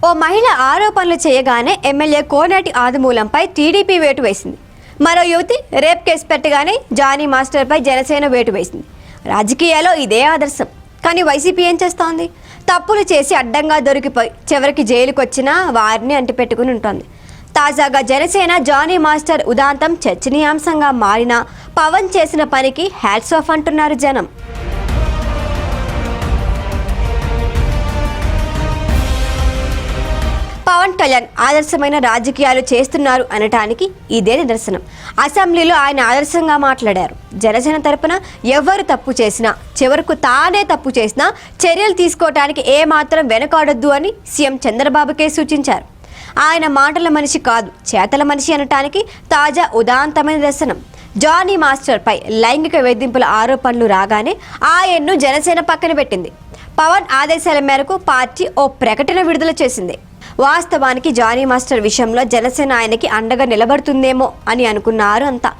ఓ మహిళ ఆరోపణలు చేయగానే ఎమ్మెల్యే కోనేటి ఆదిమూలంపై టీడీపీ వేటు వేసింది. మరో యువతి రేప్ కేసు పెట్టగానే జానీ మాస్టర్పై జనసేన వేటు వేసింది. రాజకీయాల్లో ఇదే ఆదర్శం. కానీ వైసీపీ ఏం చేస్తోంది? తప్పులు చేసి అడ్డంగా దొరికిపోయి చివరికి జైలుకు వచ్చినా వారిని అంటిపెట్టుకుని ఉంటుంది. తాజాగా జనసేన జానీ మాస్టర్ ఉదాంతం చర్చనీయాంశంగా మారిన పవన్ చేసిన పనికి హ్యాట్స్ ఆఫ్ అంటున్నారు జనం. పవన్ కళ్యాణ్ ఆదర్శమైన రాజకీయాలు చేస్తున్నారు అనటానికి ఇదే నిదర్శనం. అసెంబ్లీలో ఆయన ఆదర్శంగా మాట్లాడారు. జనసేన తరపున ఎవరు తప్పు చేసినా చివరకు తానే తప్పు చేసినా చర్యలు తీసుకోవటానికి ఏమాత్రం వెనకాడొద్దు అని సీఎం చంద్రబాబుకే సూచించారు. ఆయన మాటల మనిషి కాదు, చేతల మనిషి అనటానికి తాజా ఉదాంతమైన నిదర్శనం. జానీ మాస్టర్పై లైంగిక వేధింపుల ఆరోపణలు రాగానే ఆయన్ను జనసేన పక్కన పెట్టింది. పవన్ ఆదేశాల మేరకు పార్టీ ఓ ప్రకటన విడుదల చేసింది. వాస్తవానికి జానీ మాస్టర్ విషయంలో జనసేన ఆయనకి అండగా నిలబడుతుందేమో అని అనుకున్నారు అంతా.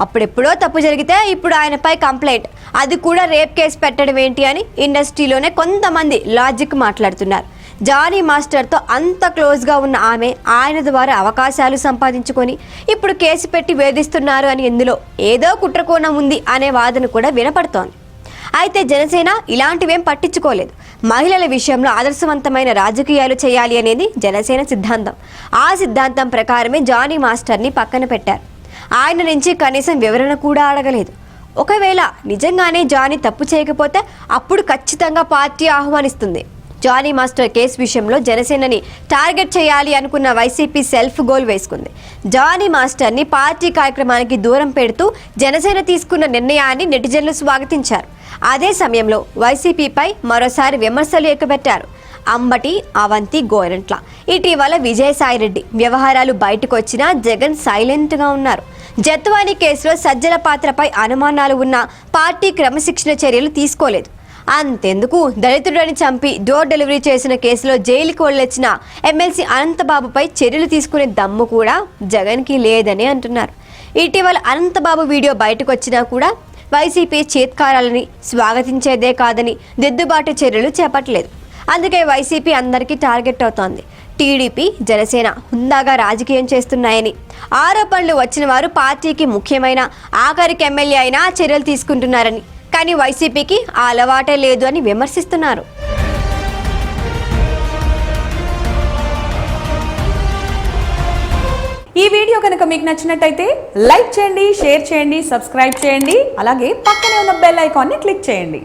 అప్పుడెప్పుడో తప్పు జరిగితే ఇప్పుడు ఆయనపై కంప్లైంట్, అది కూడా రేప్ కేసు పెట్టడం ఏంటి అని ఇండస్ట్రీలోనే కొంతమంది లాజిక్ మాట్లాడుతున్నారు. జానీ మాస్టర్తో అంత క్లోజ్గా ఉన్న ఆమె ఆయన ద్వారా అవకాశాలు సంపాదించుకొని ఇప్పుడు కేసు పెట్టి వేధిస్తున్నారు అని ఇందులో ఏదో కుట్రకోణం ఉంది అనే వాదన కూడా వినపడుతోంది. అయితే జనసేన ఇలాంటివేం పట్టించుకోలేదు. మహిళల విషయంలో ఆదర్శవంతమైన రాజకీయాలు చేయాలి అనేది జనసేన సిద్ధాంతం. ఆ సిద్ధాంతం ప్రకారమే జానీ మాస్టర్ని పక్కన పెట్టారు. ఆయన నుంచి కనీసం వివరణ కూడా అడగలేదు. ఒకవేళ నిజంగానే జానీ తప్పు చేయకపోతే అప్పుడు ఖచ్చితంగా పార్టీ ఆహ్వానిస్తుంది. జానీ మాస్టర్ కేసు విషయంలో జనసేనని టార్గెట్ చేయాలి అనుకున్న వైసీపీ సెల్ఫ్ గోల్ వేసుకుంది. జానీ మాస్టర్ని పార్టీ కార్యక్రమానికి దూరం పెడుతూ జనసేన తీసుకున్న నిర్ణయాన్ని నెటిజన్లు స్వాగతించారు. అదే సమయంలో వైసీపీపై మరోసారి విమర్శలు ఎక్కుపెట్టారు. అంబటి, అవంతి, గోరంట్ల, ఇటీవల విజయసాయిరెడ్డి వ్యవహారాలు బయటకు వచ్చినా జగన్ సైలెంట్గా ఉన్నారు. జత్వానీ కేసులో సజ్జల పాత్రపై అనుమానాలు ఉన్న పార్టీ క్రమశిక్షణ చర్యలు తీసుకోలేదు. అంతెందుకు, దళితుడిని చంపి డోర్ డెలివరీ చేసిన కేసులో జైలుకు వెళ్లొచ్చిన ఎమ్మెల్సీ అనంతబాబుపై చర్యలు తీసుకునే దమ్ము కూడా జగన్కి లేదని అంటున్నారు. ఇటీవల అనంతబాబు వీడియో బయటకు వచ్చినా కూడా వైసీపీ చేత్కారాలని స్వాగతించేదే కాదని దిద్దుబాటు చర్యలు చేపట్టలేదు. అందుకే వైసీపీ అందరికీ టార్గెట్ అవుతోంది. టీడీపీ, జనసేన హుందాగా రాజకీయం చేస్తున్నాయని, ఆరోపణలు వచ్చిన వారు పార్టీకి ముఖ్యమైన ఆఖరికి ఎమ్మెల్యే అయినా చర్యలు తీసుకుంటున్నారని, కానీ వైసీపీకి ఆ అలవాటే లేదు అని విమర్శిస్తున్నారు. ఈ వీడియో కనుక మీకు నచ్చినట్టయితే లైక్ చేయండి, షేర్ చేయండి, సబ్స్క్రైబ్ చేయండి. అలాగే పక్కనే ఉన్న బెల్ ఐకాన్ని క్లిక్ చేయండి.